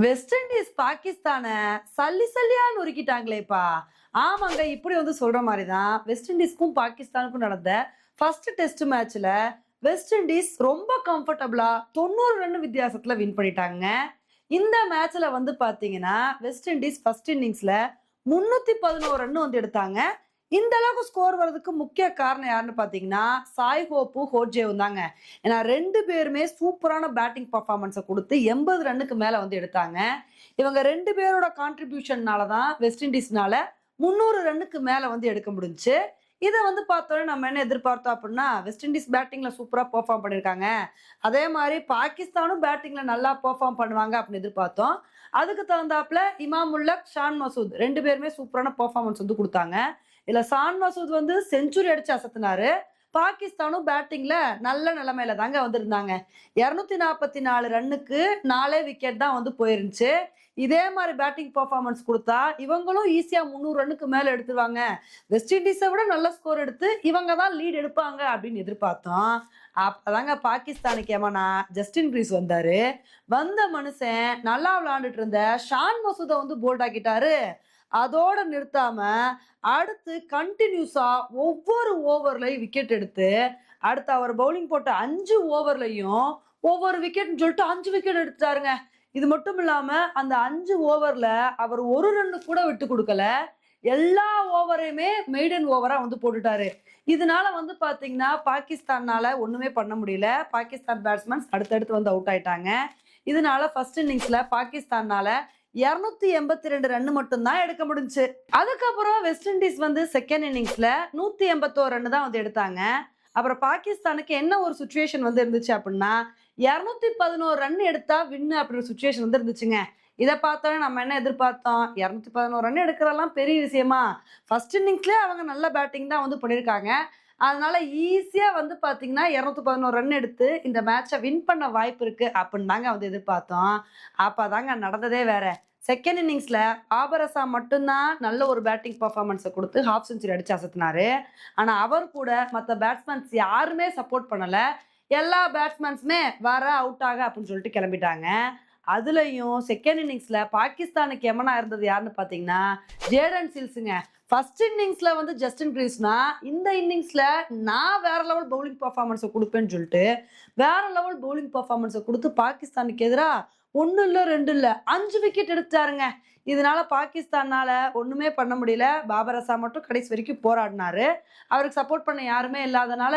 West Indies பாகிஸ்தான சல்லி சல்லியா நொறுக்கிட்டாங்களேப்பா. ஆமாங்க, இப்படி சொல்ற மாதிரிதான் வெஸ்ட் இண்டீஸ்க்கும் பாகிஸ்தானுக்கும் நடந்த ஃபர்ஸ்ட் டெஸ்ட் மேட்ச்ல வெஸ்ட் இண்டீஸ் ரொம்ப கம்ஃபர்டபுளா 90 ரன் வித்தியாசத்துல வின் பண்ணிட்டாங்க. இந்த மேட்ச்ல பாத்தீங்கன்னா வெஸ்ட் இண்டீஸ் ஃபர்ஸ்ட் இன்னிங்ஸ்ல 311 ரன் எடுத்தாங்க. இந்த அளவுக்கு ஸ்கோர் வர்றதுக்கு முக்கிய காரணம் யாருன்னு பாத்தீங்கன்னா சாய் ஹோப்பு ஹோட்ஜேவும் தாங்க. ஏன்னா ரெண்டு பேருமே சூப்பரான பேட்டிங் பர்ஃபார்மன்ஸை கொடுத்து 80 ரன்னுக்கு மேல எடுத்தாங்க. இவங்க ரெண்டு பேரோட கான்ட்ரிபியூஷன்னால தான் வெஸ்ட் இண்டீஸ்னால 300 ரன்னுக்கு மேல எடுக்க முடிஞ்சுச்சு. இதை பார்த்தோன்னே நம்ம என்ன எதிர்பார்த்தோம் அப்படின்னா வெஸ்ட் இண்டீஸ் பேட்டிங்ல சூப்பரா பெர்ஃபார்ம் பண்ணியிருக்காங்க, அதே மாதிரி பாகிஸ்தானும் பேட்டிங்ல நல்லா பெர்ஃபார்ம் பண்ணுவாங்க அப்படின்னு எதிர்பார்த்தோம். அதுக்கு தகுந்தாப்புல இமாம் உல்லக், ஷான் மசூத் ரெண்டு பேருமே சூப்பரான பெர்ஃபார்மன்ஸ் கொடுத்தாங்க. இல்ல ஷான் மசூத் செஞ்சுரி அடிச்சு அசத்தினாரு. பாகிஸ்தானும் பேட்டிங்ல நல்ல நிலைமையில தாங்க வந்திருந்தாங்க. 244 ரன்னுக்கு 4 விக்கெட் தான் போயிருந்துச்சு. இதே மாதிரி பேட்டிங் பர்ஃபார்மன்ஸ் கொடுத்தா இவங்களும் ஈஸியா 300 ரன்னுக்கு மேல எடுத்துருவாங்க, வெஸ்ட் இண்டீஸை விட நல்ல ஸ்கோர் எடுத்து இவங்க தான் லீட் எடுப்பாங்க அப்படின்னு எதிர்பார்த்தோம். அப்பதாங்க பாகிஸ்தானுக்கு ஏமானா ஜஸ்டின் கிரீஸ் வந்தாரு. வந்த மனுஷன் நல்லா விளையாண்டுட்டு இருந்த ஷான் மசூதை போல்ட் ஆக்கிட்டாரு. அதோட நிறுத்தாம அடுத்து கண்டினியூஸா ஒவ்வொரு ஓவர்லயும் விக்கெட் எடுத்து அடுத்து அவர் பவுலிங் போட்ட 5 ஓவர்லயும் ஒவ்வொரு விக்கெட்னு சொல்லிட்டு 5 விக்கெட் எடுத்துட்டாருங்க. இது மட்டும் இல்லாம அந்த 5 ஓவர்ல அவர் ஒரு ரன்னு கூட விட்டு கொடுக்கல. எல்லா ஓவரையுமே மெய்டன் ஓவரா போட்டுட்டாரு. இதனால பாத்தீங்கன்னா பாகிஸ்தானால ஒண்ணுமே பண்ண முடியல. பாகிஸ்தான் பேட்ஸ்மேன்ஸ் அடுத்தடுத்து அவுட் ஆயிட்டாங்க. இதனால ஃபர்ஸ்ட் இன்னிங்ஸ்ல பாகிஸ்தானால 282 ரன் மட்டும் தான் எடுக்க முடிஞ்சுச்சு. அதுக்கப்புறம் வெஸ்ட் இண்டீஸ் செகண்ட் இன்னிங்ஸ்ல 181 ரன் தான் எடுத்தாங்க. அப்புறம் பாகிஸ்தானுக்கு என்ன ஒரு சுச்சுவேஷன் இருந்துச்சு அப்படின்னா 211 ரன் எடுத்தா வின்னு அப்படின்ற சுச்சுவேஷன் இருந்துச்சுங்க. இதை பார்த்தோன்னே நம்ம என்ன எதிர்பார்த்தோம், 211 ரன் எடுக்கிறதெல்லாம் பெரிய விஷயமா, ஃபர்ஸ்ட் இன்னிங்ஸ்ல அவங்க நல்ல பேட்டிங் தான் பண்ணியிருக்காங்க, அதனால ஈஸியா பாத்தீங்கன்னா 211 ரன் எடுத்து இந்த மேட்சை வின் பண்ண வாய்ப்பு இருக்கு அப்படின்னு தாங்க எதிர்பார்த்தோம். அப்பதாங்க நடந்ததே வேற. செகண்ட் இன்னிங்ஸ்ல பாபர் அசாம் மட்டும்தான் நல்ல ஒரு பேட்டிங் பர்ஃபார்மன்ஸை கொடுத்து ஹாஃப் செஞ்சுரி அடிச்சு அசத்தினாரு. ஆனா அவர் கூட மற்ற பேட்ஸ்மேன்ஸ் யாருமே சப்போர்ட் பண்ணல. எல்லா பேட்ஸ்மேன்ஸுமே வர அவுட் ஆக அப்படின்னு சொல்லிட்டு கிளம்பிட்டாங்க. அதுலயும் செகண்ட் இன்னிங்ஸ்ல பாகிஸ்தானுக்கு எமனா இருந்தது யாருன்னு பாத்தீங்கன்னா ஜேடன் சில்ஸுங்க. ஃபர்ஸ்ட் இன்னிங்ஸ்ல ஜஸ்டின் கிரீஸ்னா இந்த இன்னிங்ஸ்ல நான் வேற லெவல் பவுலிங் பர்ஃபார்மன்ஸை கொடுப்பேன்னு சொல்லிட்டு வேற லெவல் பவுலிங் பர்ஃபார்மன்ஸை கொடுத்து பாகிஸ்தானுக்கு எதிராக 1 இல்ல 2 இல்ல 5 விக்கெட் எடுத்தாருங்க. இதனால பாகிஸ்தானால ஒண்ணுமே பண்ண முடியல. பாபர் அசாம் மட்டும் கடைசி வரைக்கும் போராடினாரு. அவருக்கு சப்போர்ட் பண்ண யாருமே இல்லாதனால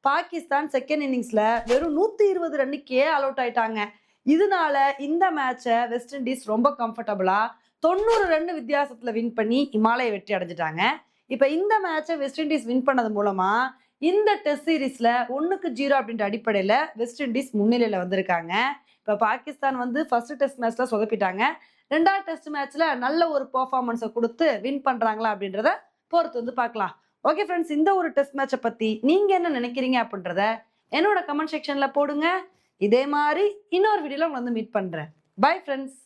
பாகிஸ்தான் செகண்ட் இன்னிங்ஸ்ல வெறும் 120 ரன்னுக்கே ஆல் அவுட் ஆயிட்டாங்க. இதனால இந்த மேட்சை வெஸ்ட் இண்டீஸ் ரொம்ப கம்ஃபர்டபுளா 90 ரன் வித்தியாசத்துல வின் பண்ணி இமாலய வெற்றி அடைஞ்சிட்டாங்க. இப்ப இந்த மேட்சை வெஸ்ட் இண்டீஸ் வின் பண்ணது மூலமா இந்த டெஸ்ட் சீரீஸ்ல 1-0 அப்படின்ற அடிப்படையில வெஸ்ட் இண்டீஸ் முன்னிலையில வந்திருக்காங்க. இப்ப பாகிஸ்தான் ஃபர்ஸ்ட் டெஸ்ட் மேட்ச்ல சொதப்பிட்டாங்க. 2வது டெஸ்ட் மேட்ச்ல நல்ல ஒரு பெர்ஃபார்மன்ஸை கொடுத்து வின் பண்றாங்களா அப்படின்றத பொறுத்து பார்க்கலாம். ஓகே ஃப்ரெண்ட்ஸ், இந்த ஒரு டெஸ்ட் மேட்சை பத்தி நீங்க என்ன நினைக்கிறீங்க அப்படின்றத என்னோட கமெண்ட் செக்ஷன்ல போடுங்க. இதே மாதிரி இன்னொரு வீடியோல மீட் பண்றேன். Bye friends.